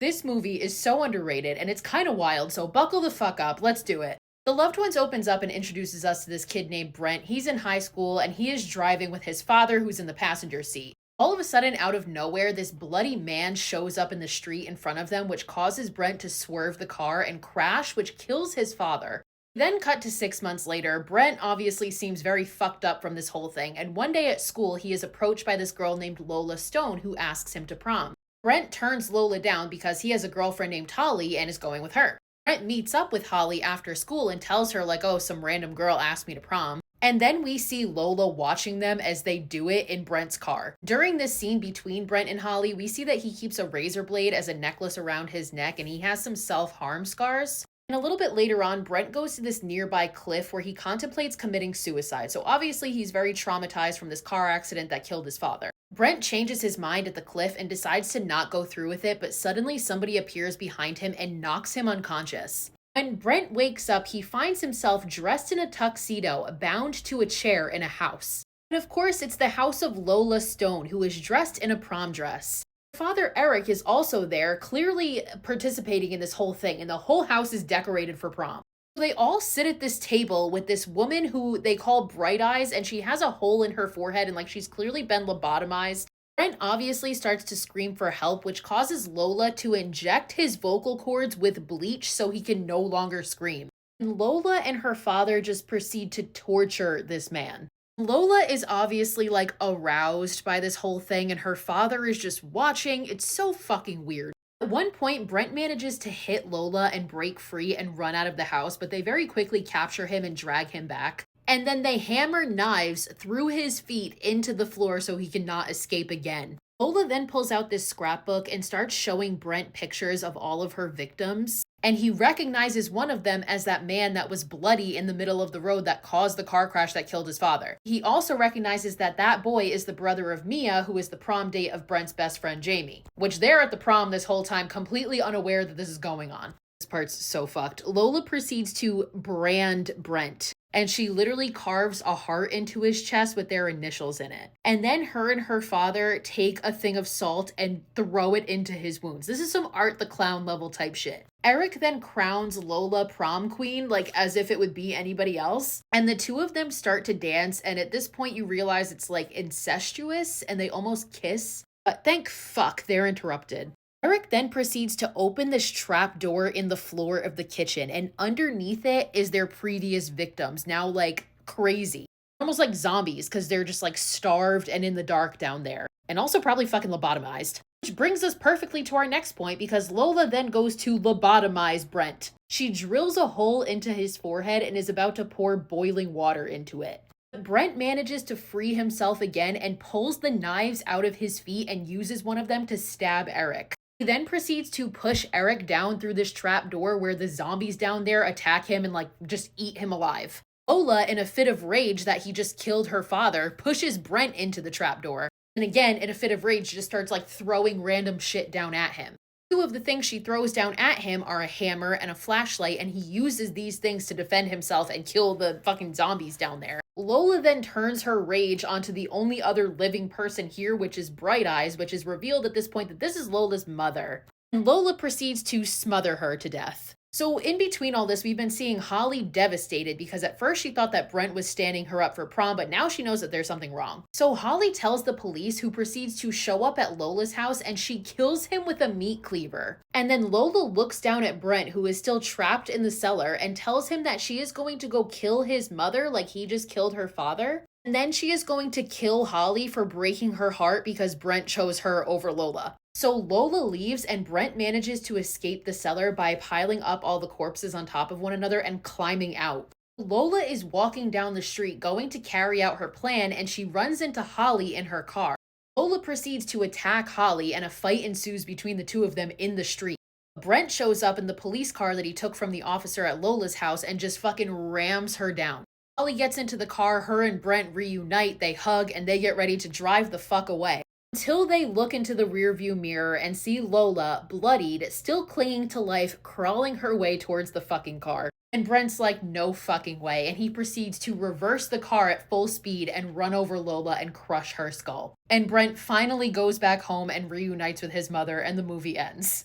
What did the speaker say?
This movie is so underrated and it's kind of wild, so buckle the fuck up. Let's do it. The Loved Ones opens up and introduces us to this kid named Brent. He's in high school and he is driving with his father, who's in the passenger seat. All of a sudden, out of nowhere, this bloody man shows up in the street in front of them, which causes Brent to swerve the car and crash, which kills his father. Then, cut to 6 months later, Brent obviously seems very fucked up from this whole thing, and one day at school, he is approached by this girl named Lola Stone who asks him to prom. Brent turns Lola down because he has a girlfriend named Holly and is going with her. Brent meets up with Holly after school and tells her, like, oh, some random girl asked me to prom. And then we see Lola watching them as they do it in Brent's car. During this scene between Brent and Holly, we see that he keeps a razor blade as a necklace around his neck and he has some self-harm scars. And a little bit later on, Brent goes to this nearby cliff where he contemplates committing suicide. So obviously he's very traumatized from this car accident that killed his father. Brent changes his mind at the cliff and decides to not go through with it, but suddenly somebody appears behind him and knocks him unconscious. When Brent wakes up, he finds himself dressed in a tuxedo, bound to a chair in a house. And of course, it's the house of Lola Stone, who is dressed in a prom dress. Father Eric is also there, clearly participating in this whole thing, and the whole house is decorated for prom. So they all sit at this table with this woman who they call Bright Eyes, and she has a hole in her forehead, and like she's clearly been lobotomized. Brent obviously starts to scream for help, which causes Lola to inject his vocal cords with bleach so he can no longer scream. And Lola and her father just proceed to torture this man. Lola is obviously like aroused by this whole thing and her father is just watching. It's so fucking weird. At one point, Brent manages to hit Lola and break free and run out of the house, but they very quickly capture him and drag him back. And then they hammer knives through his feet into the floor so he cannot escape again. Lola then pulls out this scrapbook and starts showing Brent pictures of all of her victims. And he recognizes one of them as that man that was bloody in the middle of the road that caused the car crash that killed his father. He also recognizes that that boy is the brother of Mia, who is the prom date of Brent's best friend Jamie, which they're at the prom this whole time completely unaware that this is going on. This part's so fucked. Lola proceeds to brand Brent. And she literally carves a heart into his chest with their initials in it. And then her and her father take a thing of salt and throw it into his wounds. This is some Art the Clown level type shit. Eric then crowns Lola prom queen, like as if it would be anybody else. And the two of them start to dance. And at this point you realize it's like incestuous and they almost kiss. But thank fuck they're interrupted. Eric then proceeds to open this trap door in the floor of the kitchen, and underneath it is their previous victims, now like crazy. Almost like zombies, because they're just like starved and in the dark down there. And also probably fucking lobotomized. Which brings us perfectly to our next point, because Lola then goes to lobotomize Brent. She drills a hole into his forehead and is about to pour boiling water into it. Brent manages to free himself again and pulls the knives out of his feet and uses one of them to stab Eric. He then proceeds to push Eric down through this trap door where the zombies down there attack him and like just eat him alive. Lola, in a fit of rage that he just killed her father, pushes Brent into the trap door. And again, in a fit of rage, just starts like throwing random shit down at him. Two of the things she throws down at him are a hammer and a flashlight, and he uses these things to defend himself and kill the fucking zombies down there. Lola then turns her rage onto the only other living person here, which is Bright Eyes, which is revealed at this point that this is Lola's mother. And Lola proceeds to smother her to death. So in between all this, we've been seeing Holly devastated because at first she thought that Brent was standing her up for prom, but now she knows that there's something wrong. So Holly tells the police, who proceeds to show up at Lola's house, and she kills him with a meat cleaver. And then Lola looks down at Brent, who is still trapped in the cellar, and tells him that she is going to go kill his mother like he just killed her father. And then she is going to kill Holly for breaking her heart because Brent chose her over Lola. So Lola leaves and Brent manages to escape the cellar by piling up all the corpses on top of one another and climbing out. Lola is walking down the street going to carry out her plan, and she runs into Holly in her car. Lola proceeds to attack Holly and a fight ensues between the two of them in the street. Brent shows up in the police car that he took from the officer at Lola's house and just fucking rams her down. Holly gets into the car, her and Brent reunite, they hug, and they get ready to drive the fuck away. Until they look into the rearview mirror and see Lola, bloodied, still clinging to life, crawling her way towards the fucking car. And Brent's like, no fucking way, and he proceeds to reverse the car at full speed and run over Lola and crush her skull. And Brent finally goes back home and reunites with his mother, and the movie ends.